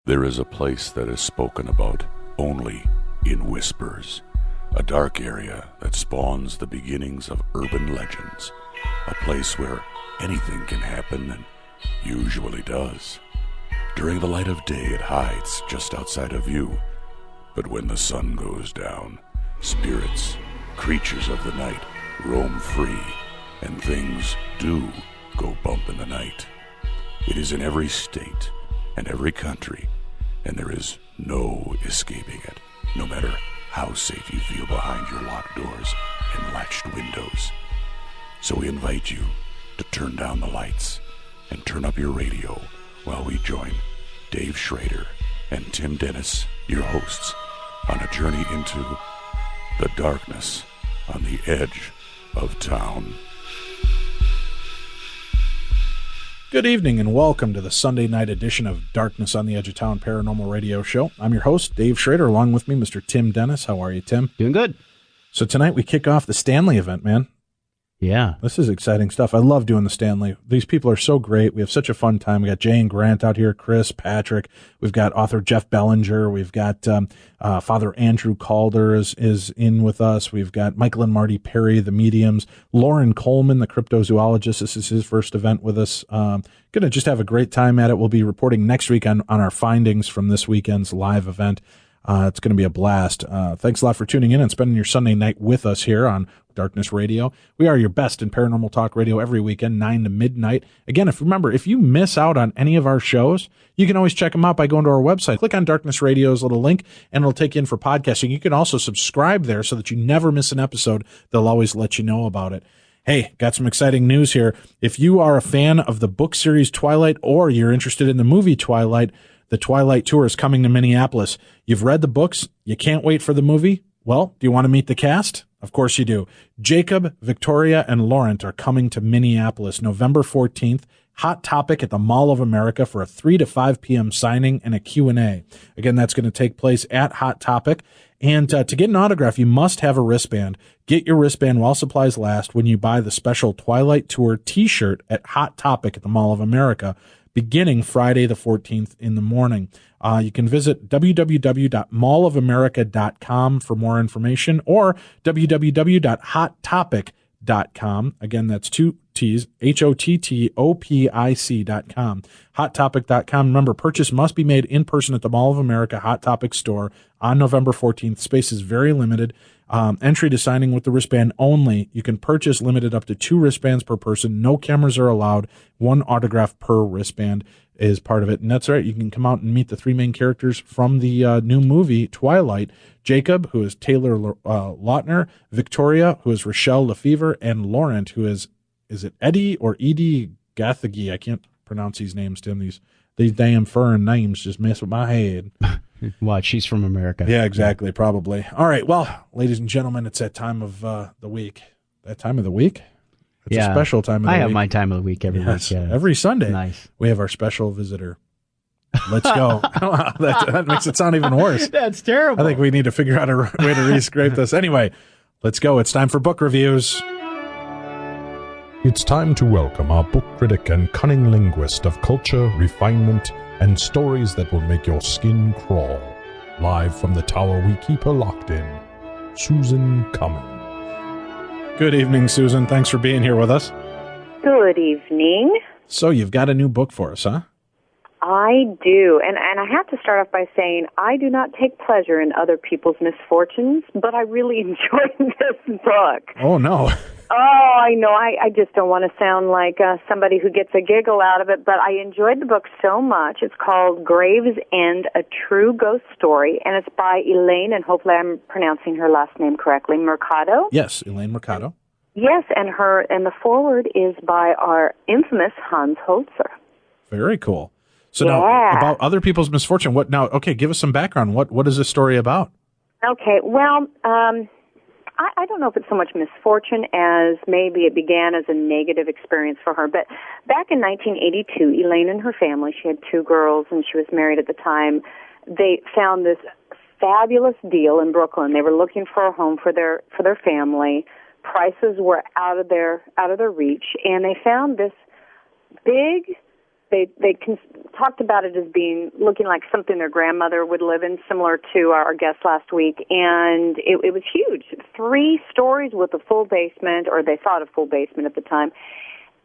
There is a place that is spoken about only in whispers, a dark area that spawns the beginnings of urban legends, a place where anything can happen and usually does. During the light of day, it hides just outside of view, but when the sun goes down, spirits, creatures of the night, roam free, and things do go bump in the night. It is in every state and every country, and there is no escaping it, no matter how safe you feel behind your locked doors and latched windows. So we invite you to turn down the lights and turn up your radio while we join Dave Schrader and Tim Dennis, your hosts, on a journey into the darkness on the edge of town. Good evening and welcome to the Sunday night edition of Darkness on the Edge of Town Paranormal Radio Show. I'm your host, Dave Schrader, along with me, Mr. Tim Dennis. How are you, Tim? Doing good. So tonight we kick off the Stanley event, man. Yeah. This is exciting stuff. I love doing the Stanley. These people are so great. We have such a fun time. We got Jay and Grant out here, Chris, Patrick. We've got author Jeff Bellinger. We've got Father Andrew Calder is in with us. We've got Michael and Marty Perry, the mediums. Lauren Coleman, the cryptozoologist. This is his first event with us. Going to just have a great time at it. We'll be reporting next week on our findings from this weekend's live event. It's going to be a blast. Thanks a lot for tuning in and spending your Sunday night with us here on Darkness Radio. We are your best in paranormal talk radio every weekend, 9 to midnight. Again, if you miss out on any of our shows, you can always check them out by going to our website. Click on Darkness Radio's little link, and it'll take you in for podcasting. You can also subscribe there so that you never miss an episode. They'll always let you know about it. Hey, got some exciting news here. If you are a fan of the book series Twilight, or you're interested in the movie Twilight, the Twilight Tour is coming to Minneapolis. You've read the books. You can't wait for the movie. Well, do you want to meet the cast? Of course you do. Jacob, Victoria, and Laurent are coming to Minneapolis November 14th. Hot Topic at the Mall of America for a 3 to 5 p.m. signing and a Q&A. Again, that's going to take place at Hot Topic. And to get an autograph, you must have a wristband. Get your wristband while supplies last when you buy the special Twilight Tour t-shirt at Hot Topic at the Mall of America, beginning Friday the 14th in the morning. You can visit www.mallofamerica.com for more information, or www.hottopic.com. Again, that's two T's, HOTTOPIC.com. Hottopic.com. Remember, purchase must be made in person at the Mall of America Hot Topic store on November 14th. Space is very limited. Entry to signing with the wristband only. You can purchase limited up to 2 wristbands per person. No cameras are allowed. 1 autograph per wristband is part of it. And that's right. You can come out and meet the 3 main characters from the new movie Twilight. Jacob, who is Taylor Lautner, Victoria, who is Rochelle Lefevre, and Laurent, who is it Eddie or Edie Gathegi? I can't pronounce these names, Tim. These damn foreign names just mess with my head. What? She's from America. Yeah, exactly. Probably. All right. Well, ladies and gentlemen, it's that time of the week. That time of the week? It's a special time of the week. I have my time of the week every week. Yeah. Every Sunday. Nice. We have our special visitor. Let's go. that makes it sound even worse. That's terrible. I think we need to figure out a way to re-scrape this. Anyway, let's go. It's time for book reviews. It's time to welcome our book critic and cunning linguist of culture, refinement, and stories that will make your skin crawl. Live from the tower we keep her locked in, Susan Cummins. Good evening, Susan. Thanks for being here with us. Good evening. So you've got a new book for us, huh? I do. And I have to start off by saying I do not take pleasure in other people's misfortunes, but I really enjoyed this book. Oh, no. Oh, I know. I just don't want to sound like somebody who gets a giggle out of it, but I enjoyed the book so much. It's called Grave's End, A True Ghost Story, and it's by Elaine, and hopefully I'm pronouncing her last name correctly, Mercado. Yes, Elaine Mercado. Yes, and the foreword is by our infamous Hans Holzer. Very cool. So now, about other people's misfortune, give us some background. What is this story about? Okay, well, I don't know if it's so much misfortune as maybe it began as a negative experience for her. But back in 1982, Elaine and her family, she had 2 girls and she was married at the time, they found this fabulous deal in Brooklyn. They were looking for a home for their family. Prices were out of their reach, and they found this big talked about it as looking like something their grandmother would live in, similar to our guest last week, and it was huge. 3 stories with a full basement, or they thought a full basement at the time,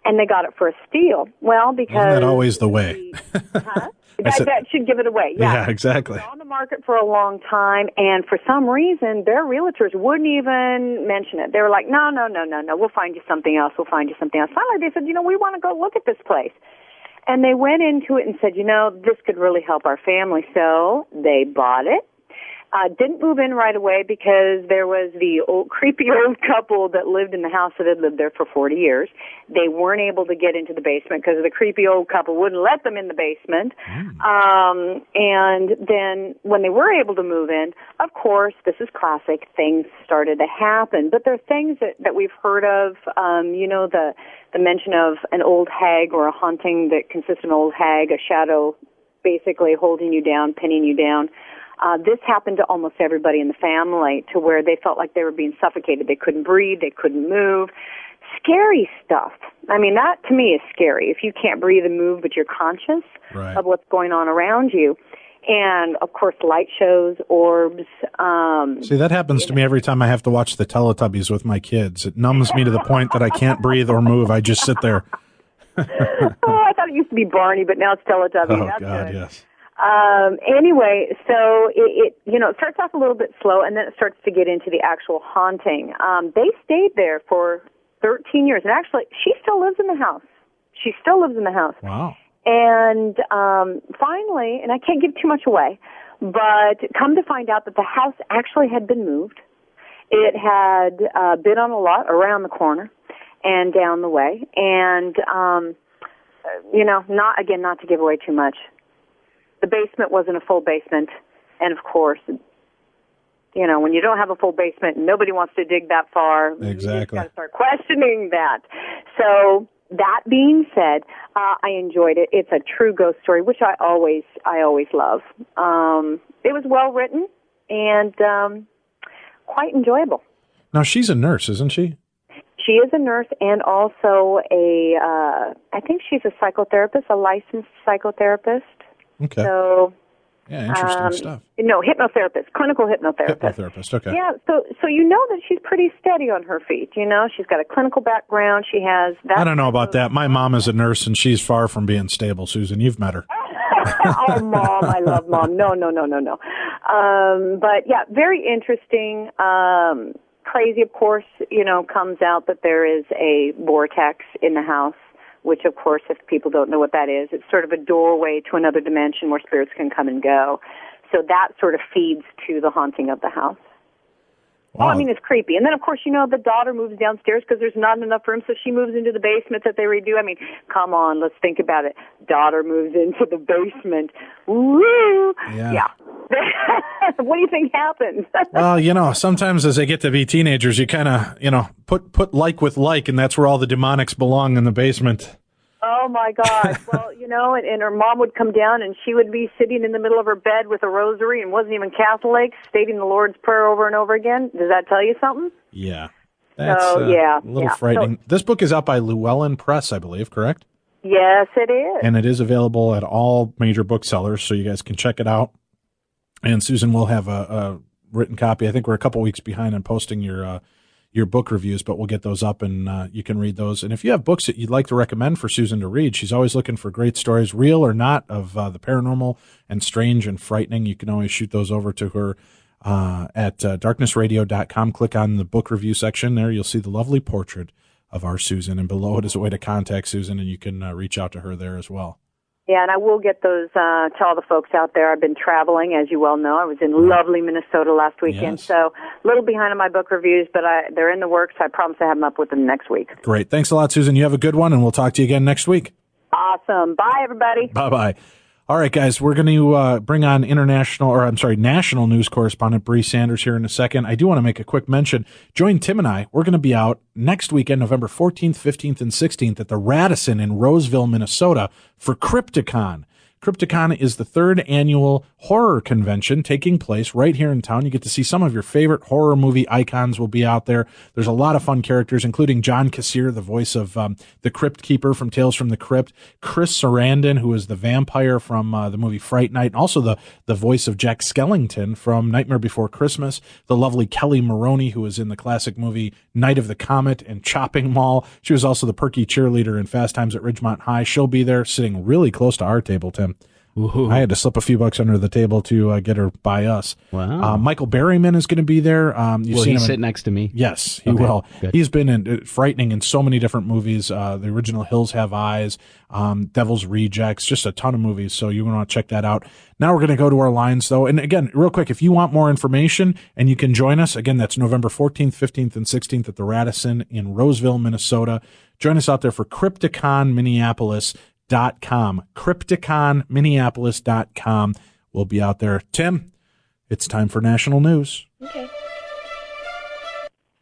and they got it for a steal. Well, because isn't that always the way? That should give it away. Yeah, exactly. It was on the market for a long time, and for some reason, their realtors wouldn't even mention it. They were like, no, we'll find you something else. Finally, they said, we want to go look at this place. And they went into it and said, this could really help our family. So they bought it. Didn't move in right away because there was the creepy old couple that lived in the house that had lived there for 40 years. They weren't able to get into the basement because the creepy old couple wouldn't let them in the basement. And then when they were able to move in, of course, this is classic, things started to happen. But there are things that we've heard of, the mention of an old hag or a haunting that consists of an old hag, a shadow basically holding you down, pinning you down. This happened to almost everybody in the family, to where they felt like they were being suffocated. They couldn't breathe. They couldn't move. Scary stuff. I mean, that to me is scary. If you can't breathe and move, but you're conscious of what's going on around you. And, of course, light shows, orbs. See, that happens to me every time I have to watch the Teletubbies with my kids. It numbs me to the point that I can't breathe or move. I just sit there. I thought it used to be Barney, but now it's Teletubbies. Oh, That's God, good. yes. Anyway, so it starts off a little bit slow, and then it starts to get into the actual haunting. They stayed there for 13 years, and actually, she still lives in the house. Wow. And finally, and I can't give too much away, but come to find out that the house actually had been moved. It had been on a lot around the corner and down the way, and not to give away too much. The basement wasn't a full basement, and of course, when you don't have a full basement, nobody wants to dig that far. Exactly. You just got to start questioning that. So that being said, I enjoyed it. It's a true ghost story, which I always love. It was well written and quite enjoyable. Now, she's a nurse, isn't she? She is a nurse and also I think she's a psychotherapist, a licensed psychotherapist. Okay. So, yeah, interesting stuff. No, hypnotherapist, clinical hypnotherapist. Hypnotherapist, okay. Yeah, so that she's pretty steady on her feet. She's got a clinical background. She has that. I don't know about that. My mom is a nurse, and she's far from being stable. Susan, you've met her. Oh, Mom, I love Mom. No. But yeah, very interesting. Crazy, of course. Comes out that there is a vortex in the house, which, of course, if people don't know what that is, it's sort of a doorway to another dimension where spirits can come and go. So that sort of feeds to the haunting of the house. Wow. Oh, I mean, it's creepy. And then, of course, the daughter moves downstairs because there's not enough room, so she moves into the basement that they redo. I mean, come on, let's think about it. Daughter moves into the basement. Woo! Yeah. What do you think happens? Well, sometimes as they get to be teenagers, you kind of, put like with like, and that's where all the demonics belong, in the basement. Oh, my God. Well, and her mom would come down, and she would be sitting in the middle of her bed with a rosary and wasn't even Catholic, stating the Lord's Prayer over and over again. Does that tell you something? Yeah. That's a little frightening. So, this book is out by Llewellyn Press, I believe, correct? Yes, it is. And it is available at all major booksellers, so you guys can check it out. And Susan will have a written copy. I think we're a couple weeks behind on posting your book reviews, but we'll get those up and you can read those. And if you have books that you'd like to recommend for Susan to read, she's always looking for great stories, real or not, of the paranormal and strange and frightening. You can always shoot those over to her at darknessradio.com. Click on the book review section there. You'll see the lovely portrait of our Susan, and below it is a way to contact Susan, and you can reach out to her there as well. Yeah, and I will get those to all the folks out there. I've been traveling, as you well know. I was in lovely Minnesota last weekend, so a little behind on my book reviews, but they're in the works. I promise to have them up with them next week. Great. Thanks a lot, Susan. You have a good one, and we'll talk to you again next week. Awesome. Bye, everybody. Bye-bye. All right, guys, we're going to bring on national news correspondent Bree Sanders here in a second. I do want to make a quick mention. Join Tim and I. We're going to be out next weekend, November 14th, 15th, and 16th at the Radisson in Roseville, Minnesota for Crypticon. Crypticon is the third annual horror convention taking place right here in town. You get to see some of your favorite horror movie icons will be out there. There's a lot of fun characters, including John Kassir, the voice of the Crypt Keeper from Tales from the Crypt, Chris Sarandon, who is the vampire from the movie Fright Night, and also the voice of Jack Skellington from Nightmare Before Christmas, the lovely Kelly Maroney, who was in the classic movie Night of the Comet and Chopping Mall. She was also the perky cheerleader in Fast Times at Ridgemont High. She'll be there sitting really close to our table, Tim. Ooh. I had to slip a few bucks under the table to get her by us. Wow. Michael Berryman is going to be there. Will he sit next to me? Yes, he will. Good. He's been frightening in so many different movies. The original Hills Have Eyes, Devil's Rejects, just a ton of movies. So you want to check that out. Now we're going to go to our lines, though. And again, real quick, if you want more information and you can join us, again, that's November 14th, 15th, and 16th at the Radisson in Roseville, Minnesota. Join us out there for Crypticon Minneapolis. CrypticonMinneapolis.com. We'll be out there. Tim, it's time for national news. Okay.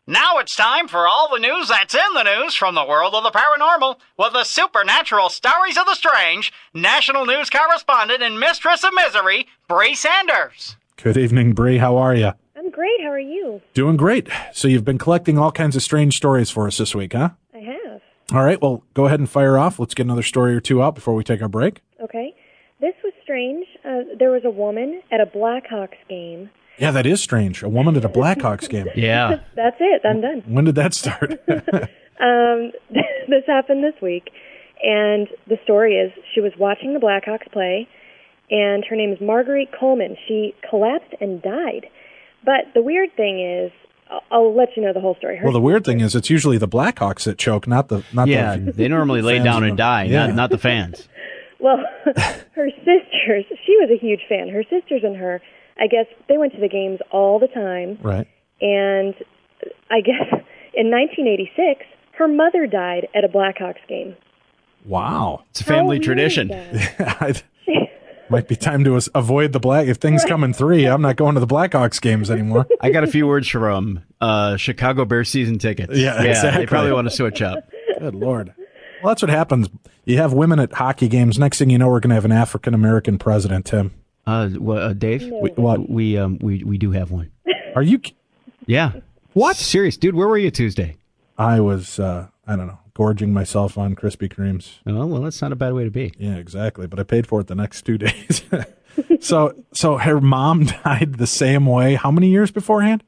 Now it's time for all the news that's in the news from the world of the paranormal with the supernatural stories of the strange, national news correspondent and mistress of misery, Bree Sanders. Good evening, Bree. How are you? I'm great. How are you? Doing great. So you've been collecting all kinds of strange stories for us this week, huh? I have. All right, well, go ahead and fire off. Let's get another story or two out before we take our break. Okay. This was strange. There was a woman at a Blackhawks game. Yeah, that is strange. A woman at a Blackhawks game. Yeah. That's it. I'm done. When did that start? This happened this week, and the story is she was watching the Blackhawks play, and her name is Marguerite Coleman. She collapsed and died. But the weird thing is, I'll let you know the whole story. Well, the weird thing is it's usually the Blackhawks that choke, not the They normally lay down and die, not the fans. Well, her sisters, she was a huge fan. Her sisters and her, I guess, they went to the games all the time. Right. And I guess in 1986, her mother died at a Blackhawks game. Wow. It's a family How weird tradition. is that? Might be time to avoid the Black. If things come in 3, I'm not going to the Blackhawks games anymore. I got a few words from Chicago Bears season tickets. Yeah, exactly. They probably want to switch up. Good Lord. Well, that's what happens. You have women at hockey games. Next thing you know, we're going to have an African-American president, Tim. Dave? No. What? We do have one. Are you? Yeah. What? Serious, dude, where were you Tuesday? I was, I don't know, gorging myself on Krispy Kremes. Oh, well, that's not a bad way to be. Yeah, exactly. But I paid for it the next 2 days. So her mom died the same way. How many years beforehand?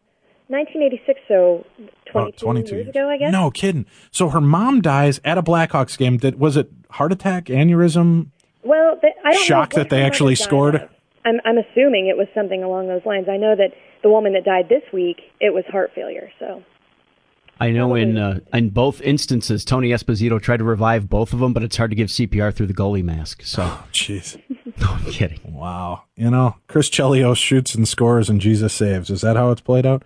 1986, so 22 22 years ago, I guess. No kidding. So her mom dies at a Blackhawks game. Was it heart attack, aneurysm? Well, I don't Shock know that they actually scored? Of. I'm assuming it was something along those lines. I know that the woman that died this week, it was heart failure. So I know in both instances, Tony Esposito tried to revive both of them, but it's hard to give CPR through the goalie mask. So, Jeez. No, I'm kidding. Wow. Chris Chelios shoots and scores and Jesus saves. Is that how it's played out?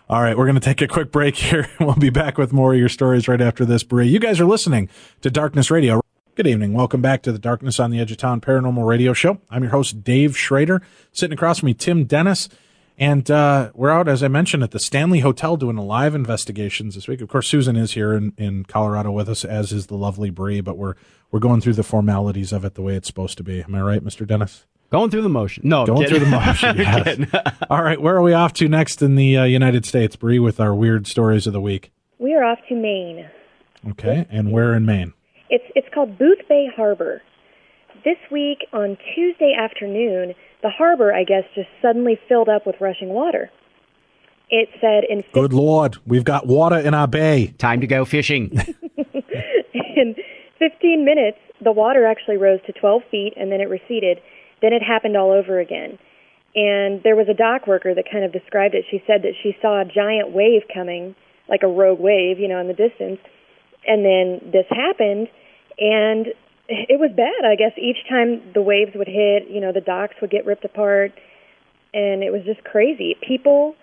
All right, we're going to take a quick break here. We'll be back with more of your stories right after this, Bree. You guys are listening to Darkness Radio. Good evening. Welcome back to the Darkness on the Edge of Town Paranormal Radio Show. I'm your host, Dave Schrader. Sitting across from me, Tim Dennis. And we're out, as I mentioned, at the Stanley Hotel doing a live investigations this week. Of course, Susan is here in Colorado with us, as is the lovely Bree, but we're going through the formalities of it the way it's supposed to be. Am I right, Mr. Dennis? Going through the motion. No, Going through the motion, yes. All right, where are we off to next in the United States, Bree, with our weird stories of the week? we are off to Maine. Okay, and where in Maine? It's called Booth Bay Harbor. This week on Tuesday afternoon, the harbor, I guess, just suddenly filled up with rushing water. It said in... Good Lord, we've got water in our bay. Time to go fishing. In 15 minutes, the water actually rose to 12 feet, and then it receded. Then it happened all over again. And there was a dock worker that kind of described it. She said that she saw a giant wave coming, like a rogue wave, you know, in the distance. And then this happened, and it was bad. I guess each time the waves would hit, you know, the docks would get ripped apart, and it was just crazy. People,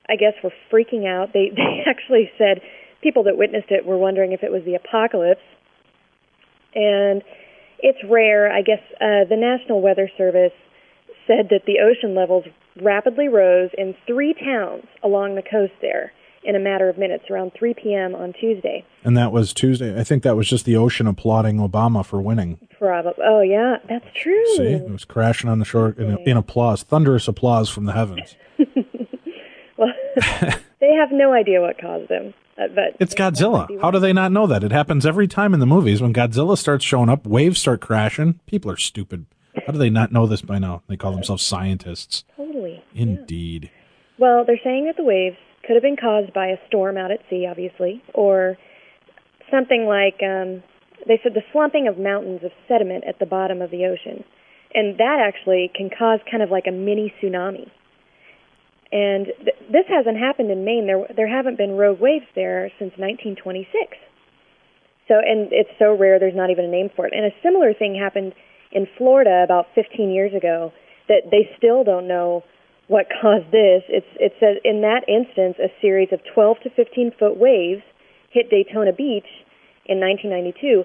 I guess, were freaking out. They actually said people that witnessed it were wondering if it was the apocalypse. And it's rare. I guess the National Weather Service said that the ocean levels rapidly rose in 3 towns along the coast there. in a matter of minutes, around 3 p.m. on Tuesday. And that was Tuesday. I think that was just the ocean applauding Obama for winning. Probably. Oh, yeah, that's true. See, it was crashing on the shore in applause, thunderous applause from the heavens. Well, they have no idea what caused them. But it's Godzilla. How do they not know that? It happens every time in the movies. When Godzilla starts showing up, waves start crashing. People are stupid. How do they not know this by now? They call themselves scientists. Totally. Indeed. Yeah. Well, they're saying that the waves could have been caused by a storm out at sea, obviously, or something like, they said the slumping of mountains of sediment at the bottom of the ocean. And that actually can cause kind of like a mini tsunami. And this hasn't happened in Maine. There haven't been rogue waves there since 1926. So, and it's so rare there's not even a name for it. And a similar thing happened in Florida about 15 years ago that they still don't know what caused this. It says in that instance, a series of 12 to 15-foot waves hit Daytona Beach in 1992.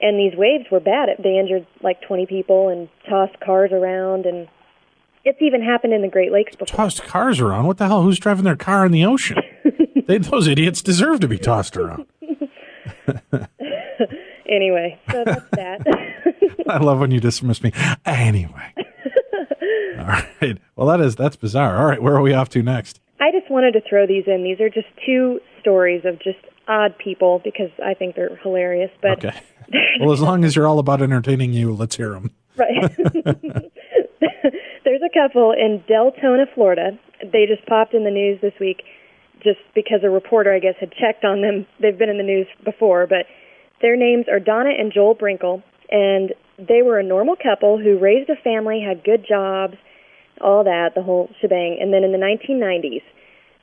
And these waves were bad. They injured like 20 people and tossed cars around, and it's even happened in the Great Lakes before. Tossed cars around? What the hell? Who's driving their car in the ocean? Those idiots deserve to be tossed around. Anyway, so that's that. I love when you dismiss me. Anyway. All right. Well, that's bizarre. All right, where are we off to next? I just wanted to throw these in. These are just two stories of just odd people because I think they're hilarious. But okay. Well, as long as you're all about entertaining you, let's hear them. Right. There's a couple in Deltona, Florida. They just popped in the news this week just because a reporter, I guess, had checked on them. They've been in the news before, but their names are Donna and Joel Brinkle, and they were a normal couple who raised a family, had good jobs, all that, the whole shebang. And then in the 1990s,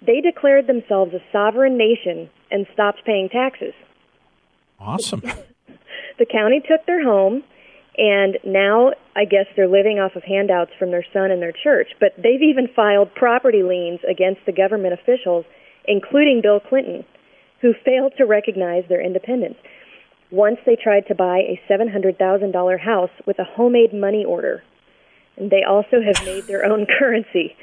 they declared themselves a sovereign nation and stopped paying taxes. Awesome. The county took their home, and now I guess they're living off of handouts from their son and their church. But they've even filed property liens against the government officials, including Bill Clinton, who failed to recognize their independence. Once they tried to buy a $700,000 house with a homemade money order. And they also have made their own currency.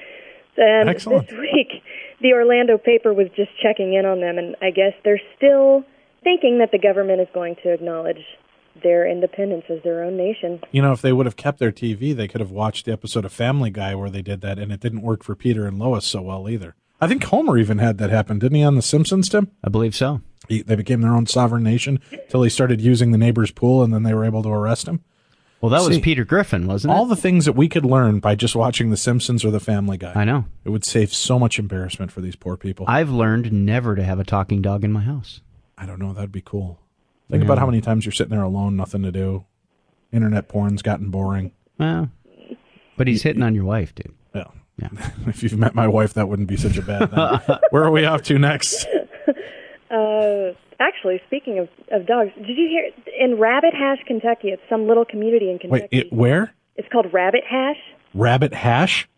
And excellent. This week, the Orlando paper was just checking in on them, and I guess they're still thinking that the government is going to acknowledge their independence as their own nation. You know, if they would have kept their TV, they could have watched the episode of Family Guy where they did that, and it didn't work for Peter and Lois so well either. I think Homer even had that happen, didn't he, on The Simpsons, Tim? I believe so. They became their own sovereign nation until he started using the neighbor's pool, and then they were able to arrest him. Well, that was Peter Griffin, wasn't it? All the things that we could learn by just watching The Simpsons or The Family Guy. I know. It would save so much embarrassment for these poor people. I've learned never to have a talking dog in my house. I don't know. That'd be cool. Think about how many times you're sitting there alone, nothing to do. Internet porn's gotten boring. Well, but he's hitting on your wife, dude. Well, yeah. If you've met my wife, that wouldn't be such a bad thing. Where are we off to next? Actually, speaking of dogs, did you hear in Rabbit Hash, Kentucky? It's some little community in Kentucky. Wait, where? It's called Rabbit Hash. Rabbit Hash?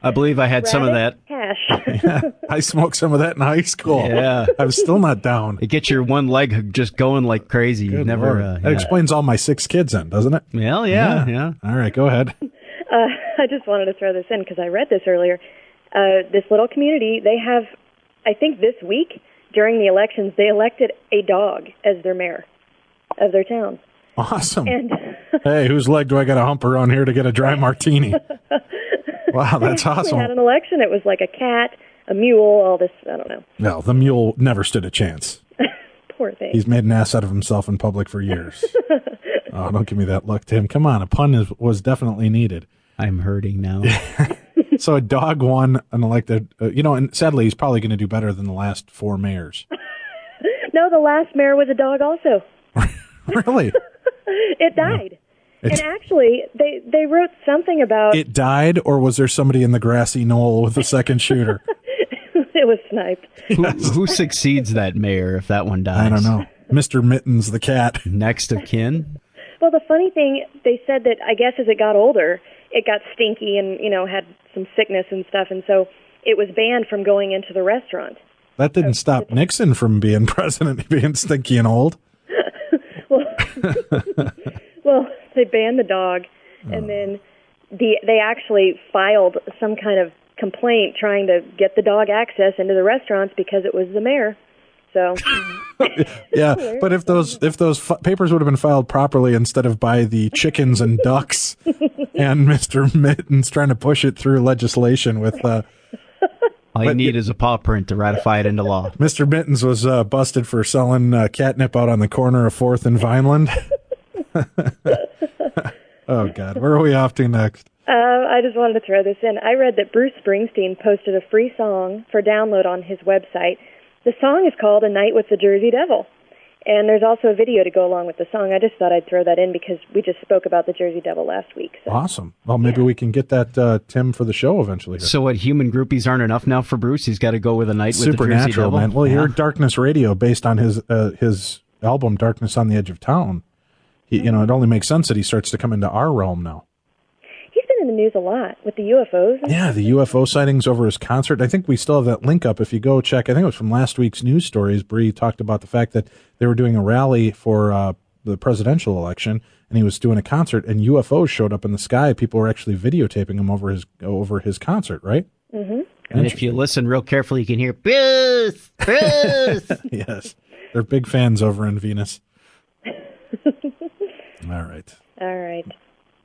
I believe I had some of that. Hash. Yeah, I smoked some of that in high school. Yeah. I was still not down. It gets your one leg just going like crazy. Good You never. Lord. That explains all my 6 kids then, doesn't it? Well, yeah. All right, go ahead. I just wanted to throw this in because I read this earlier. This little community, they have, I think this week, during the elections, they elected a dog as their mayor of their town. Awesome. And hey, whose leg do I got to hump around here to get a dry martini? Wow, that's awesome. We had an election. It was like a cat, a mule, all this, I don't know. No, the mule never stood a chance. Poor thing. He's made an ass out of himself in public for years. Oh, don't give me that look, Tim. Come on, a pun was definitely needed. I'm hurting now. So a dog won an elected, and sadly he's probably going to do better than the last 4 mayors. No, the last mayor was a dog also. Really? It died. And actually, they wrote something about... It died, or was there somebody in the grassy knoll with a second shooter? It was sniped. Who succeeds that mayor if that one dies? I don't know. Mr. Mittens the cat. Next of kin? Well, the funny thing, they said that, I guess as it got older, it got stinky and, had some sickness and stuff, and so it was banned from going into the restaurant. That didn't stop Nixon from being president, being stinky and old. Well, they banned the dog, and then they actually filed some kind of complaint trying to get the dog access into the restaurants because it was the mayor. So yeah, but if those papers would have been filed properly instead of by the chickens and ducks, and Mr. Mittens trying to push it through legislation with. All you need is a paw print to ratify it into law. Mr. Mittens was busted for selling catnip out on the corner of 4th and Vineland. Oh, God. Where are we off to next? I just wanted to throw this in. I read that Bruce Springsteen posted a free song for download on his website. The song is called A Night with the Jersey Devil. And there's also a video to go along with the song. I just thought I'd throw that in because we just spoke about the Jersey Devil last week. So. Awesome. Well, maybe we can get that, Tim, for the show eventually. So what, human groupies aren't enough now for Bruce? He's got to go with A Night with the Jersey Devil? Supernatural, man. Well, you're Darkness Radio based on his album, Darkness on the Edge of Town. It only makes sense that he starts to come into our realm now. He's been in the news a lot with the UFOs. Yeah, the UFO sightings over his concert. I think we still have that link up. If you go check, I think it was from last week's news stories. Bree talked about the fact that they were doing a rally for the presidential election, and he was doing a concert, and UFOs showed up in the sky. People were actually videotaping him over his concert, right? Mm-hmm. And if you listen real carefully, you can hear Bruce, Bruce. Yes, they're big fans over in Venus. All right.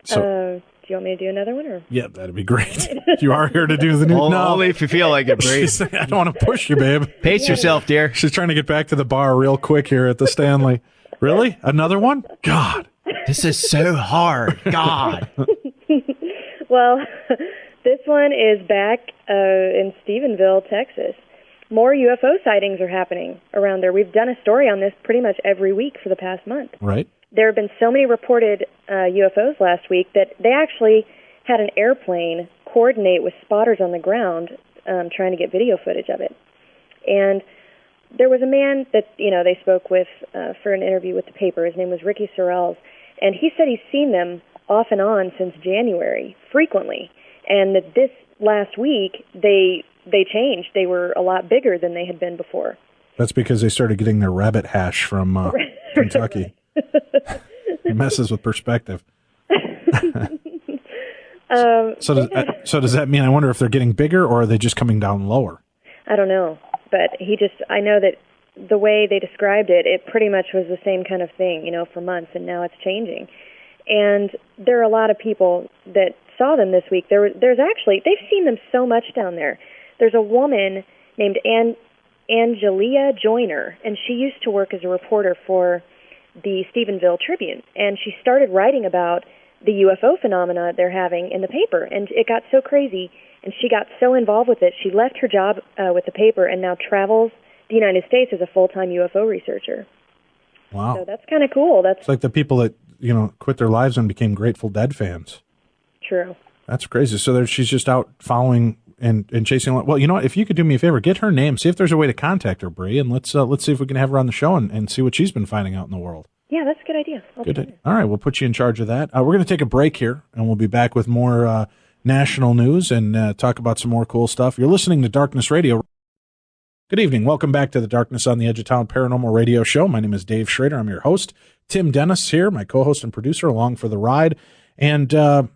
So, do you want me to do another one? Or? Yeah, that'd be great. You are here to do the news. Only if you feel like it, Bree. I don't want to push you, babe. Pace yourself, dear. She's trying to get back to the bar real quick here at the Stanley. Really? Another one? God. This is so hard. God. Well, this one is back in Stephenville, Texas. More UFO sightings are happening around there. We've done a story on this pretty much every week for the past month. Right. There have been so many reported UFOs last week that they actually had an airplane coordinate with spotters on the ground trying to get video footage of it. And there was a man that, they spoke with for an interview with the paper. His name was Ricky Sorrells. And he said he's seen them off and on since January, frequently. And that this last week, they changed. They were a lot bigger than they had been before. That's because they started getting their rabbit hash from Kentucky. It messes with perspective. So does that mean, I wonder if they're getting bigger or are they just coming down lower? I don't know. But I know that the way they described it, it pretty much was the same kind of thing, for months, and now it's changing. And there are a lot of people that saw them this week. There's actually, they've seen them so much down there. There's a woman named Angelia Joyner, and she used to work as a reporter for the Stephenville Tribune, and she started writing about the UFO phenomena they're having in the paper, and it got so crazy, and she got so involved with it, she left her job with the paper and now travels the United States as a full-time UFO researcher. Wow. So that's kind of cool. It's like the people that, quit their lives and became Grateful Dead fans. True. That's crazy. So she's just out following and chasing. Well, you know what? If you could do me a favor, get her name, see if there's a way to contact her, Bree, and let's see if we can have her on the show and see what she's been finding out in the world. Yeah, that's a good idea. Good. All right, we'll put you in charge of that. We're going to take a break here, and we'll be back with more national news and talk about some more cool stuff. You're listening to Darkness Radio. Good evening. Welcome back to the Darkness on the Edge of Town Paranormal Radio Show. My name is Dave Schrader. I'm your host. Tim Dennis here, my co-host and producer, along for the ride. And I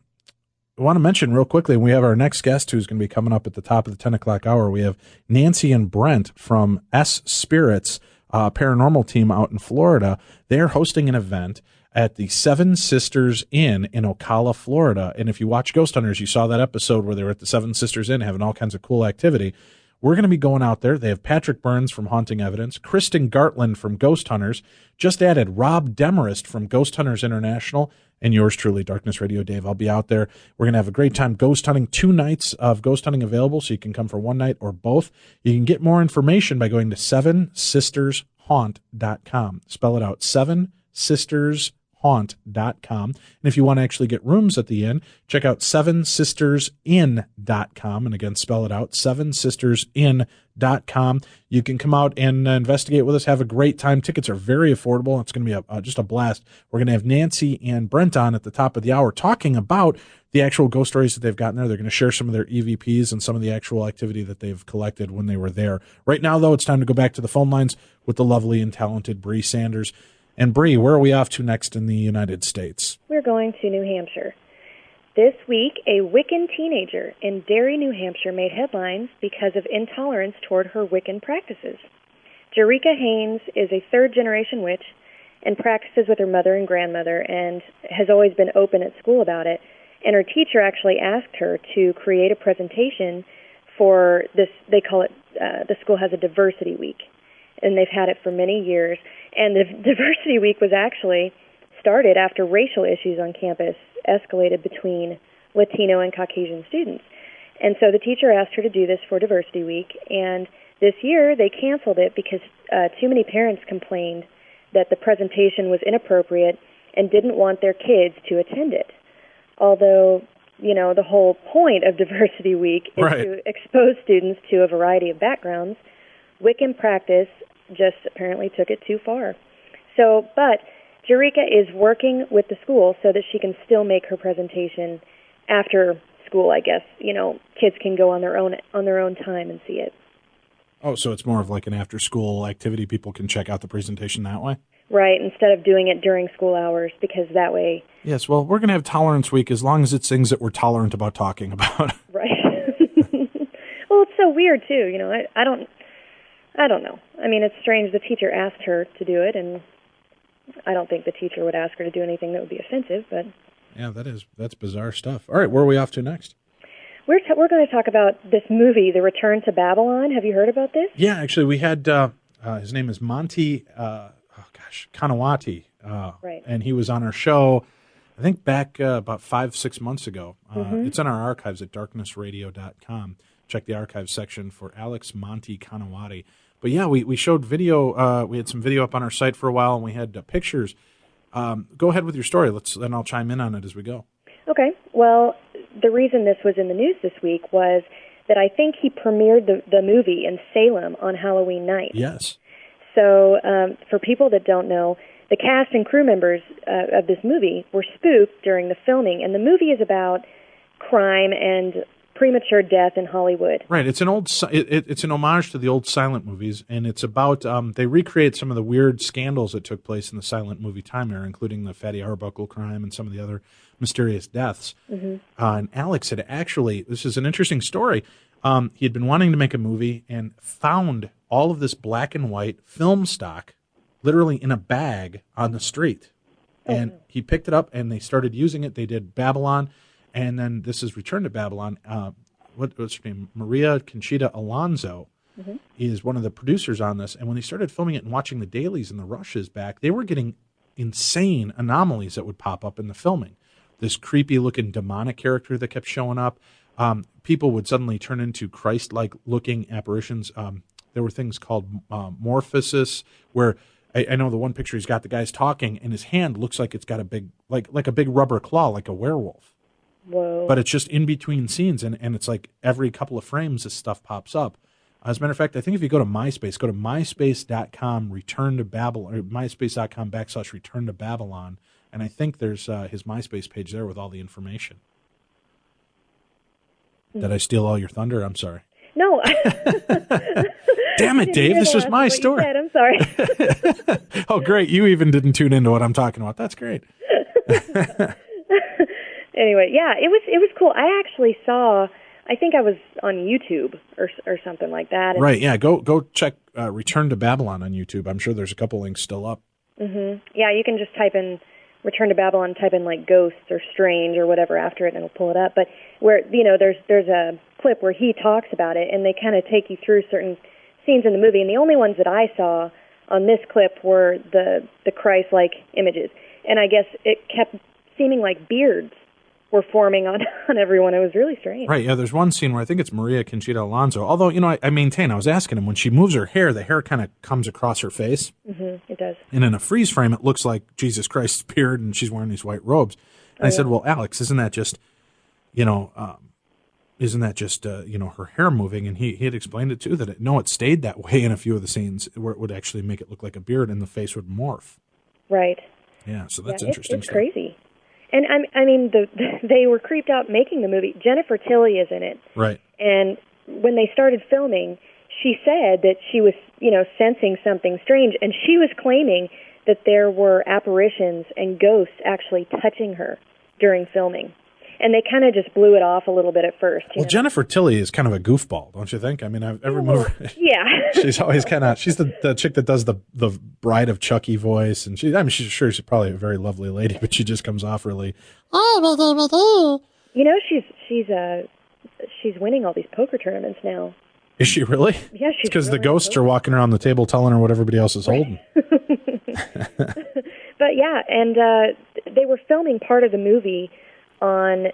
want to mention real quickly, we have our next guest who's going to be coming up at the top of the 10 o'clock hour. We have Nancy and Brent from S Spirits paranormal team out in Florida. They're hosting an event at the Seven Sisters Inn in Ocala, Florida. And if you watch Ghost Hunters, you saw that episode where they were at the Seven Sisters Inn having all kinds of cool activity. We're going to be going out there. They have Patrick Burns from Haunting Evidence, Kristen Gartland from Ghost Hunters, just added Rob Demarest from Ghost Hunters International, and yours truly, Darkness Radio Dave. I'll be out there. We're going to have a great time ghost hunting. 2 nights of ghost hunting available, so you can come for one night or both. You can get more information by going to 7sistershaunt.com. Spell it out, 7sistershaunt.com. And if you want to actually get rooms at the inn, check out 7sistersinn.com. And again, spell it out, 7sistersinn.com. You can come out and investigate with us, have a great time. Tickets are very affordable. It's going to be just a blast. We're going to have Nancy and Brent on at the top of the hour talking about the actual ghost stories that they've gotten there. They're going to share some of their EVPs and some of the actual activity that they've collected when they were there. Right now, though, it's time to go back to the phone lines with the lovely and talented Bree Sanders. And Bree, where are we off to next in the United States? We're going to New Hampshire. This week, a Wiccan teenager in Derry, New Hampshire made headlines because of intolerance toward her Wiccan practices. Jerika Haynes is a third-generation witch and practices with her mother and grandmother and has always been open at school about it. And her teacher actually asked her to create a presentation for this. They call it, the school has a diversity week, and they've had it for many years. And the diversity week was actually started after racial issues on campus escalated between Latino and Caucasian students. And so the teacher asked her to do this for Diversity Week, and this year they canceled it because too many parents complained that the presentation was inappropriate and didn't want their kids to attend it. Although, the whole point of Diversity Week is to expose students to a variety of backgrounds, Wiccan practice just apparently took it too far. So, but Jerika is working with the school so that she can still make her presentation after school, I guess. Kids can go on their own time and see it. Oh, so it's more of like an after-school activity. People can check out the presentation that way? Right, instead of doing it during school hours, because that way... Yes, well, we're going to have Tolerance Week as long as it's things that we're tolerant about talking about. Right. Well, it's so weird, too. I don't know. I mean, it's strange the teacher asked her to do it, and I don't think the teacher would ask her to do anything that would be offensive, but... Yeah, that's bizarre stuff. All right, where are we off to next? We're going to talk about this movie, The Return to Babylon. Have you heard about this? Yeah, actually, we had, his name is Monty, Kanawati, right. And he was on our show, I think back about 5-6 months ago. It's in our archives at darknessradio.com. Check the archives section for Alex Monty Kanawati. But yeah, we showed video. We had some video up on our site for a while, and we had pictures. Go ahead with your story. Then I'll chime in on it as we go. Okay. Well, the reason this was in the news this week was that I think he premiered the movie in Salem on Halloween night. Yes. So for people that don't know, the cast and crew members of this movie were spooked during the filming, and the movie is about crime and premature death in Hollywood. Right. It's an homage to the old silent movies, and it's about they recreate some of the weird scandals that took place in the silent movie time era, including the Fatty Arbuckle crime and some of the other mysterious deaths. Mm-hmm. And Alex had actually, this is an interesting story. He had been wanting to make a movie and found all of this black and white film stock literally in a bag on the street. And he picked it up, and they started using it. They did Babylon. And then this is Return to Babylon. What's her name? Maria Conchita Alonso is one of the producers on this. And when they started filming it and watching the dailies and the rushes back, they were getting insane anomalies that would pop up in the filming. This creepy-looking demonic character that kept showing up. People would suddenly turn into Christ-like looking apparitions. There were things called morphosis, where I know the one picture he's got the guy's talking, and his hand looks like it's got a big, like a big rubber claw, like a werewolf. Whoa. But it's just in between scenes, and it's like every couple of frames this stuff pops up. As a matter of fact, I think if you go to MySpace, go to myspace.com, return to Babylon, or myspace.com/return to Babylon, and I think there's his MySpace page there with all the information. Did I steal all your thunder? I'm sorry. No. Damn it, Dave. This was my story. I'm sorry. Oh, great. You even didn't tune into what I'm talking about. That's great. Anyway, yeah, it was cool. I actually saw, I think I was on YouTube or something like that. Right, yeah. Go check Return to Babylon on YouTube. I'm sure there's a couple links still up. Mm-hmm. Yeah, you can just type in Return to Babylon, type in like ghosts or strange or whatever after it, and it'll pull it up. But where, there's a clip where he talks about it, and they kind of take you through certain scenes in the movie. And the only ones that I saw on this clip were the Christ-like images. And I guess it kept seeming like beards were forming on everyone. It was really strange. Right, yeah, there's one scene where I think it's Maria Conchita Alonso. Although, I maintain, I was asking him, when she moves her hair, the hair kind of comes across her face. Mm-hmm, it does. And in a freeze frame, it looks like Jesus Christ's beard, and she's wearing these white robes. And I said, well, Alex, isn't that just, her hair moving? And he had explained it, too, that it stayed that way in a few of the scenes where it would actually make it look like a beard, and the face would morph. Right. Yeah, so that's interesting. It's crazy. And I mean, they were creeped out making the movie. Jennifer Tilly is in it. Right. And when they started filming, she said that she was, sensing something strange, and she was claiming that there were apparitions and ghosts actually touching her during filming. And they kind of just blew it off a little bit at first. Well, Jennifer Tilly is kind of a goofball, don't you think? I mean, every movie. Yeah. She's always she's the chick that does the Bride of Chucky voice. And she's probably a very lovely lady, but she just comes off really. You know, she's winning all these poker tournaments now. Is she really? Yeah, she's because really the ghosts are walking around the table telling her what everybody else is holding. But yeah, and they were filming part of the movie on,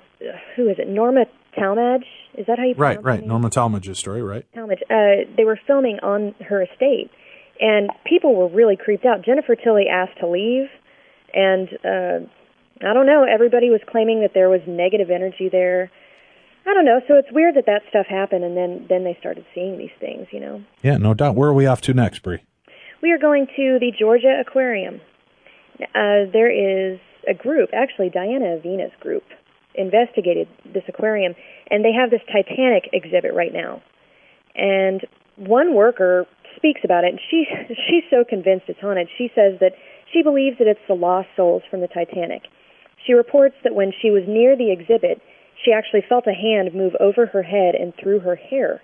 who is it, Norma Talmadge? Is that how you pronounce it? Right. Norma Talmadge's story, right? Talmadge. They were filming on her estate, and people were really creeped out. Jennifer Tilly asked to leave, and I don't know, everybody was claiming that there was negative energy there. I don't know, so it's weird that stuff happened, and then they started seeing these things, you know? Yeah, no doubt. Where are we off to next, Bree? We are going to the Georgia Aquarium. There is a group, actually Diana Avina's group, investigated this aquarium, and they have this Titanic exhibit right now. And one worker speaks about it, and she's so convinced it's haunted. She says that she believes that it's the lost souls from the Titanic. She reports that when she was near the exhibit, she actually felt a hand move over her head and through her hair.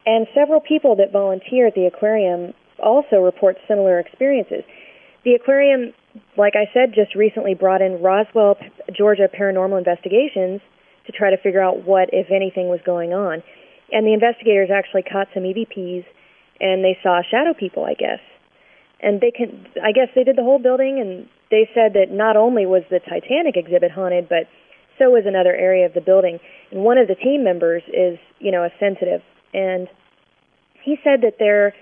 And several people that volunteer at the aquarium also report similar experiences. The aquarium, like I said, just recently brought in Roswell, Georgia Paranormal Investigations to try to figure out what, if anything, was going on. And the investigators actually caught some EVPs, and they saw shadow people, I guess. And I guess they did the whole building, and they said that not only was the Titanic exhibit haunted, but so was another area of the building. And one of the team members is, a sensitive. And he said that there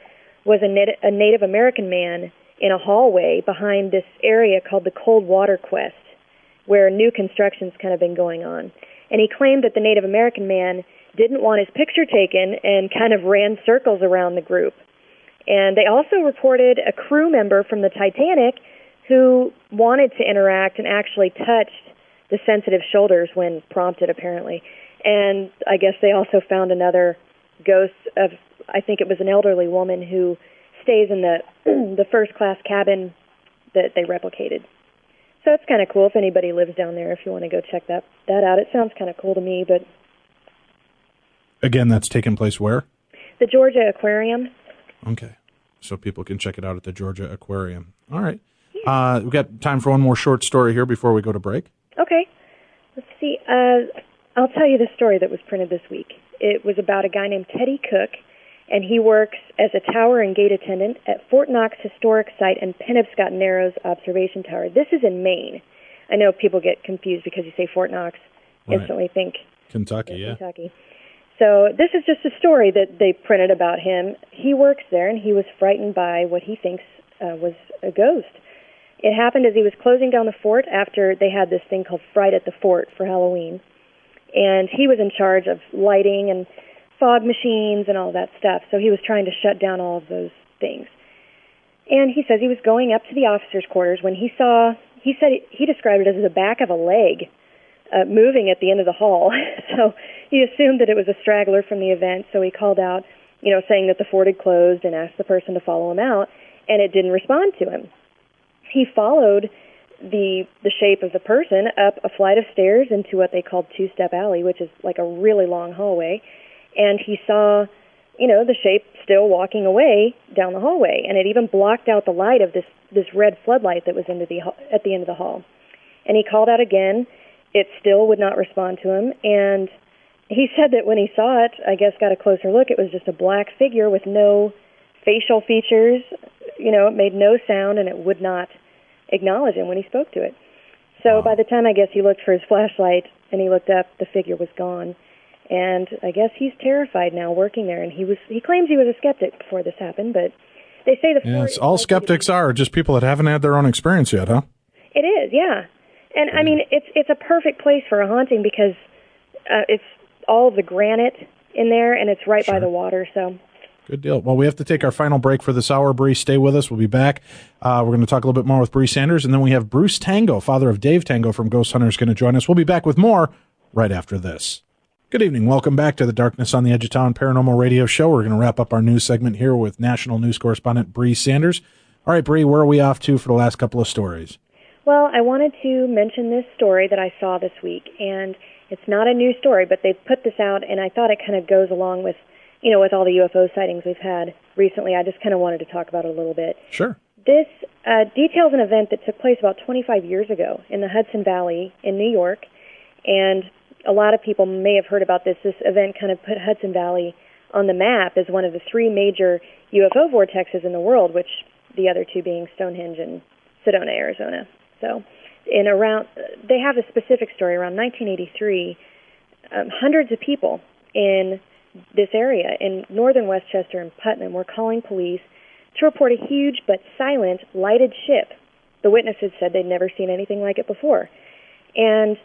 was a Native American man in a hallway behind this area called the Cold Water Quest, where new construction's kind of been going on. And he claimed that the Native American man didn't want his picture taken and kind of ran circles around the group. And they also reported a crew member from the Titanic who wanted to interact and actually touched the sensitive shoulders when prompted, apparently. And I guess they also found another ghost of, I think it was an elderly woman who stays in the first-class cabin that they replicated. So it's kind of cool if anybody lives down there, if you want to go check that out. It sounds kind of cool to me, but... Again, that's taking place where? The Georgia Aquarium. Okay. So people can check it out at the Georgia Aquarium. All right. Yeah. We've got time for one more short story here before we go to break. Okay. Let's see. I'll tell you the story that was printed this week. It was about a guy named Teddy Cook, and he works as a tower and gate attendant at Fort Knox Historic Site and Penobscot Narrows Observation Tower. This is in Maine. I know people get confused because you say Fort Knox, instantly think Kentucky, Kentucky. So this is just a story that they printed about him. He works there, and he was frightened by what he thinks was a ghost. It happened as he was closing down the fort after they had this thing called Fright at the Fort for Halloween. And he was in charge of lighting and fog machines and all that stuff. So he was trying to shut down all of those things. And he says he was going up to the officers' quarters when he said he described it as the back of a leg moving at the end of the hall. So he assumed that it was a straggler from the event. So he called out, saying that the fort had closed and asked the person to follow him out. And it didn't respond to him. He followed the shape of the person up a flight of stairs into what they called Two-Step Alley, which is like a really long hallway. And he saw, the shape still walking away down the hallway. And it even blocked out the light of this red floodlight that was at the end of the hall. And he called out again. It still would not respond to him. And he said that when he saw it, I guess got a closer look, it was just a black figure with no facial features. It made no sound, and it would not acknowledge him when he spoke to it. So by the time, I guess, he looked for his flashlight and he looked up, the figure was gone. And I guess he's terrified now working there. And he claims he was a skeptic before this happened, but they say the fort... Yes, all skeptics are, just people that haven't had their own experience yet, huh? It is, yeah. And, I mean, it's a perfect place for a haunting because it's all of the granite in there, and it's right by the water, so... Good deal. Well, we have to take our final break for this hour. Bree, stay with us. We'll be back. We're going to talk a little bit more with Bree Sanders, and then we have Bruce Tango, father of Dave Tango from Ghost Hunters, going to join us. We'll be back with more right after this. Good evening. Welcome back to the Darkness on the Edge of Town Paranormal Radio Show. We're going to wrap up our news segment here with national news correspondent Bree Sanders. All right, Bree, where are we off to for the last couple of stories? Well, I wanted to mention this story that I saw this week, and It's not a new story, but they've put this out, and I thought it kind of goes along with, with all the UFO sightings we've had recently. I just kind of wanted to talk about it a little bit. Sure. This details an event that took place about 25 years ago in the Hudson Valley in New York, and a lot of people may have heard about this. This event kind of put Hudson Valley on the map as one of the 3 major UFO vortexes in the world, which the other 2 being Stonehenge and Sedona, Arizona. So they have a specific story. Around 1983, hundreds of people in this area in northern Westchester and Putnam were calling police to report a huge but silent lighted ship. The witnesses said they'd never seen anything like it before. And,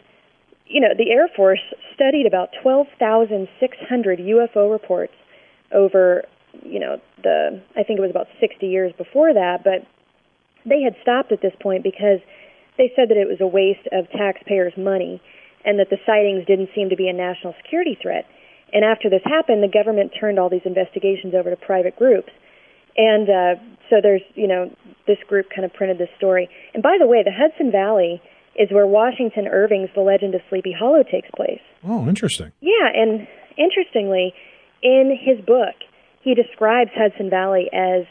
the Air Force studied about 12,600 UFO reports over, I think it was about 60 years before that, but they had stopped at this point because they said that it was a waste of taxpayers' money and that the sightings didn't seem to be a national security threat. And after this happened, the government turned all these investigations over to private groups. And so there's, this group kind of printed this story. And by the way, the Hudson Valley is where Washington Irving's The Legend of Sleepy Hollow takes place. Oh, interesting. Yeah, and interestingly, in his book, he describes Hudson Valley as,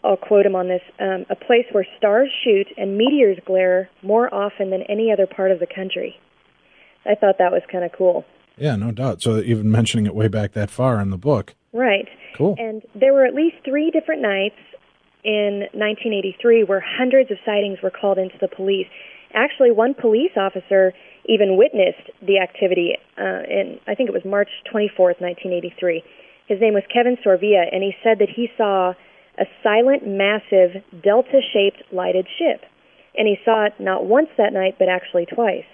I'll quote him on this, a place where stars shoot and meteors glare more often than any other part of the country. I thought that was kind of cool. Yeah, no doubt. So even mentioning it way back that far in the book. Right. Cool. And there were at least 3 different nights in 1983 where hundreds of sightings were called into the police. Actually, one police officer even witnessed the activity in, I think it was March 24th, 1983. His name was Kevin Sorvia, and he said that he saw a silent, massive, delta-shaped lighted ship. And he saw it not once that night, but actually twice.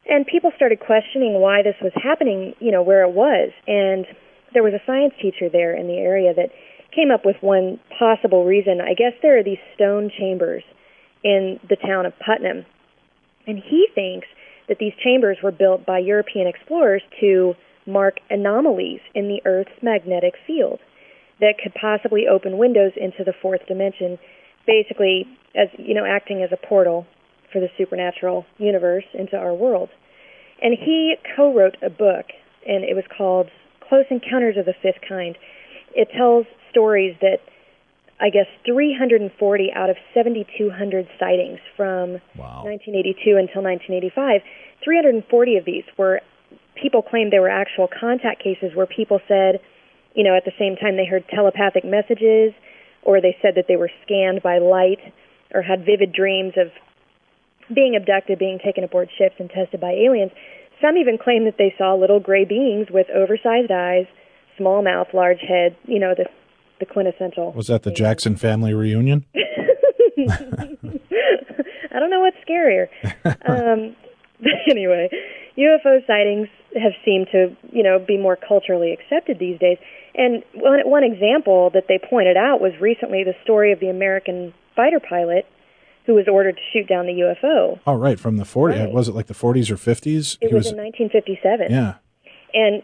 And people started questioning why this was happening, where it was. And there was a science teacher there in the area that came up with one possible reason. I guess there are these stone chambers in the town of Putnam. And he thinks that these chambers were built by European explorers to mark anomalies in the Earth's magnetic field that could possibly open windows into the 4th dimension, basically as, acting as a portal for the supernatural universe into our world. And he co-wrote a book, and it was called Close Encounters of the Fifth Kind. It tells stories that, I guess, 340 out of 7,200 sightings from 1982 until 1985, 340 of these were, people claimed they were actual contact cases where people said, at the same time they heard telepathic messages, or they said that they were scanned by light, or had vivid dreams of being abducted, being taken aboard ships and tested by aliens. Some even claim that they saw little gray beings with oversized eyes, small mouth, large head, the quintessential. Was that the Jackson family reunion? I don't know what's scarier. But anyway, UFO sightings have seemed to, be more culturally accepted these days. And one example that they pointed out was recently the story of the American fighter pilot who was ordered to shoot down the UFO. Oh, right, from the 40s. Right. Was it like the 40s or 50s? It was in 1957. Yeah. And,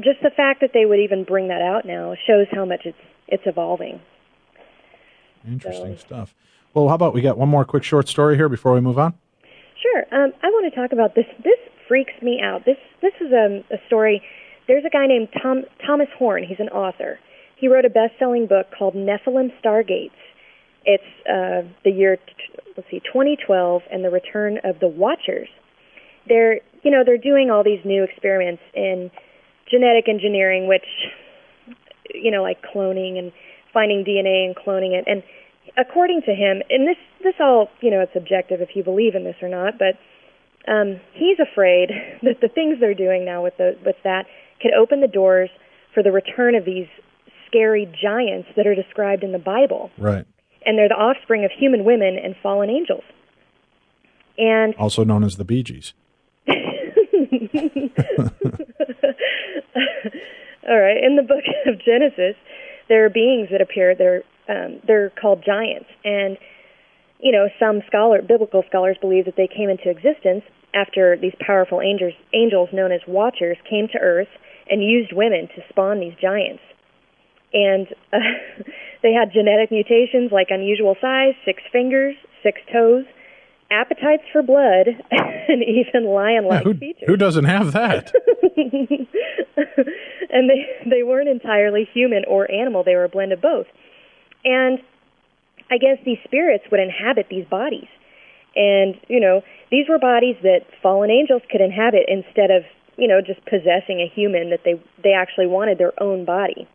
just the fact that they would even bring that out now shows how much it's evolving. Interesting stuff. Well, how about we got one more quick short story here before we move on? Sure. I want to talk about this. This freaks me out. This is a story. There's a guy named Thomas Horn. He's an author. He wrote a best-selling book called Nephilim Stargates. It's the year, 2012, and the return of the Watchers. They're doing all these new experiments in genetic engineering, which, like cloning and finding DNA and cloning it. And according to him, and this all, it's subjective if you believe in this or not, but he's afraid that the things they're doing now with that could open the doors for the return of these scary giants that are described in the Bible. Right. And they're the offspring of human women and fallen angels. And also known as the Bee Gees. All right. In the book of Genesis, there are beings that appear. They're called giants, and some biblical scholars believe that they came into existence after these powerful angels known as Watchers came to Earth and used women to spawn these giants. And they had genetic mutations like unusual size, 6 fingers, 6 toes, appetites for blood, and even lion-like features. Who doesn't have that? And they weren't entirely human or animal. They were a blend of both. And I guess these spirits would inhabit these bodies. And, these were bodies that fallen angels could inhabit instead of, just possessing a human, that they actually wanted their own body.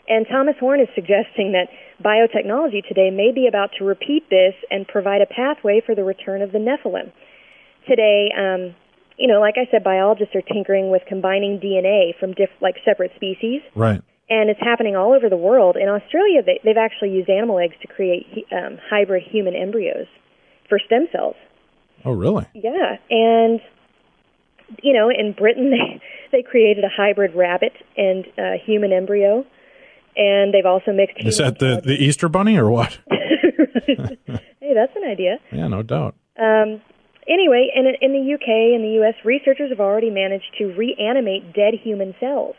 And Thomas Horn is suggesting that biotechnology today may be about to repeat this and provide a pathway for the return of the Nephilim. Today, like I said, biologists are tinkering with combining DNA from separate species. Right. And it's happening all over the world. In Australia, they've actually used animal eggs to create hybrid human embryos for stem cells. Oh, really? Yeah. And, in Britain, they created a hybrid rabbit and human embryo. And they've also mixed... Is that the Easter Bunny or what? Hey, that's an idea. Yeah, no doubt. Anyway, in the UK and the U.S., researchers have already managed to reanimate dead human cells,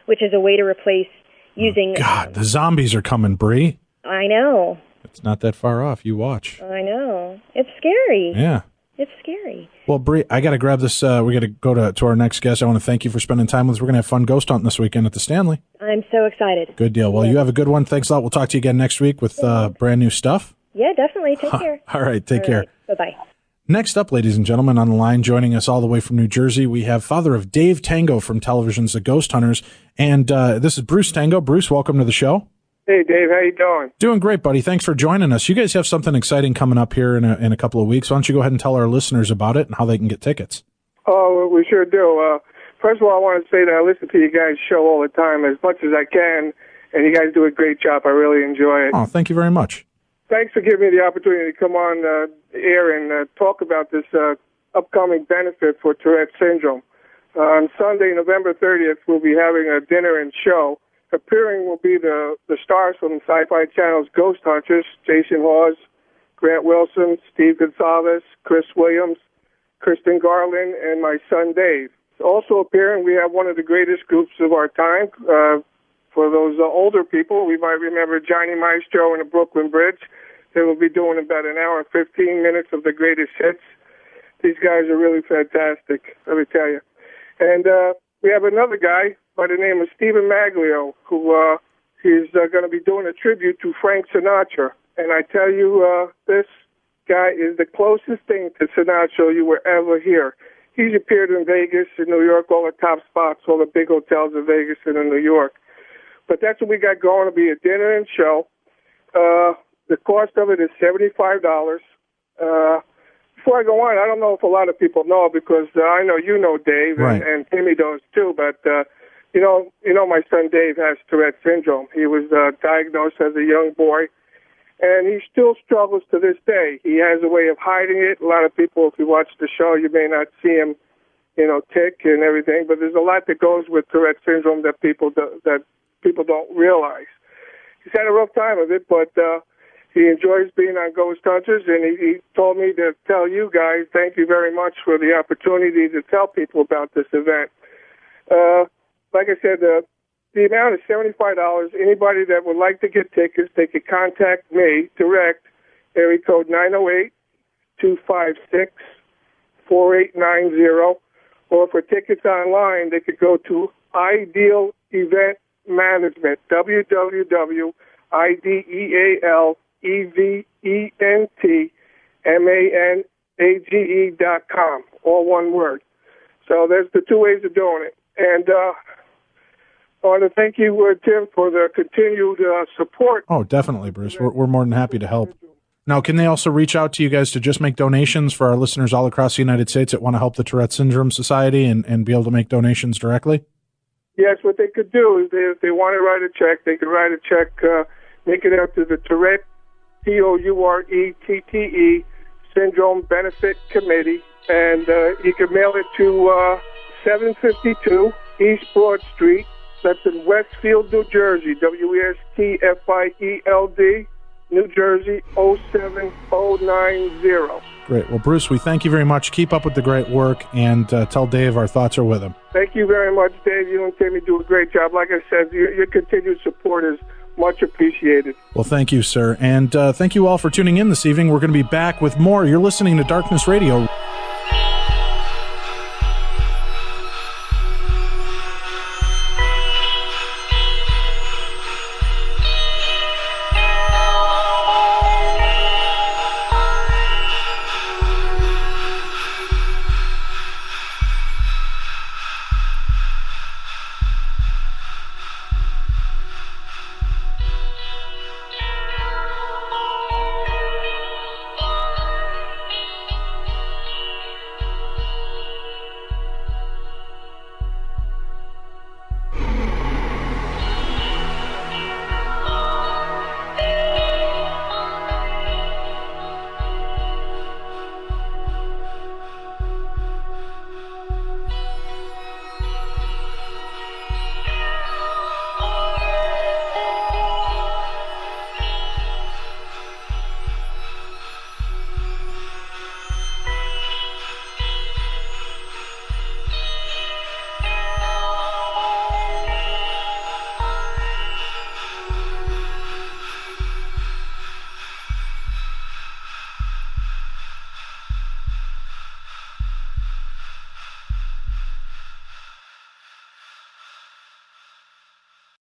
which is a way to replace using... God, the zombies are coming, Bree. I know. It's not that far off. You watch. I know. It's scary. Yeah. It's scary. Well, Bree, I got to grab this. We got to go to our next guest. I want to thank you for spending time with us. We're going to have fun ghost hunting this weekend at the Stanley. I'm so excited. Good deal. Well, you have a good one. Thanks a lot. We'll talk to you again next week with brand new stuff. Yeah, definitely. Take care. All right. Take care. Bye-bye. Next up, ladies and gentlemen, on the line, joining us all the way from New Jersey, we have father of Dave Tango from television's The Ghost Hunters. And this is Bruce Tango. Bruce, welcome to the show. Hey, Dave. How you doing? Doing great, buddy. Thanks for joining us. You guys have something exciting coming up here in a couple of weeks. Why don't you go ahead and tell our listeners about it and how they can get tickets? Oh, we sure do. First of all, I want to say that I listen to you guys' show all the time as much as I can, and you guys do a great job. I really enjoy it. Oh, thank you very much. Thanks for giving me the opportunity to come on the air and talk about this upcoming benefit for Tourette syndrome. On Sunday, November 30th, we'll be having a dinner and show. Appearing will be the stars from Sci-Fi Channel's Ghost Hunters, Jason Hawes, Grant Wilson, Steve Gonsalves, Chris Williams, Kristen Garland, and my son Dave. Also appearing, we have one of the greatest groups of our time. For those older people, we might remember Johnny Maestro and the Brooklyn Bridge. They will be doing about an hour and 15 minutes of the greatest hits. These guys are really fantastic, let me tell you. And we have another guy by the name of Stephen Maglio, who is going to be doing a tribute to Frank Sinatra. And I tell you, this guy is the closest thing to Sinatra you will ever hear. He's appeared in Vegas, in New York, all the top spots, all the big hotels in Vegas and in New York. But that's what we got going. To be a dinner and show. The cost of it is $75. Before I go on, I don't know if a lot of people know, because I know you know Dave, right, and Timmy does too, but you know my son Dave has Tourette syndrome. He was diagnosed as a young boy, and he still struggles to this day. He has a way of hiding it. A lot of people, if you watch the show, you may not see him, tick and everything, but there's a lot that goes with Tourette syndrome that people don't realize. He's had a rough time of it, but he enjoys being on Ghost Hunters, and he told me to tell you guys, thank you very much for the opportunity to tell people about this event. Like I said, the amount is $75. Anybody that would like to get tickets, they could contact me direct, area code 908-256-4890, or for tickets online, they could go to Ideal Event Management, www.idealeventmanage.com, all one word. So there's the two ways of doing it. And I want to thank you, Tim, for the continued support. Oh, definitely, Bruce. We're more than happy to help. Now, can they also reach out to you guys to just make donations for our listeners all across the United States that want to help the Tourette Syndrome Society and be able to make donations directly? Yes, what they could do is if they want to write a check, they could write a check, make it out to the Tourette, Tourette Syndrome Benefit Committee, and you can mail it to 752 East Broad Street. That's in Westfield, New Jersey, Westfield, New Jersey, 07090. Great. Well, Bruce, we thank you very much. Keep up with the great work, and tell Dave our thoughts are with him. Thank you very much, Dave. You and Timmy do a great job. Like I said, your continued support is Much appreciated. Well, thank you, sir. And thank you all for tuning in this evening. We're going to be back with more. You're listening to Darkness Radio.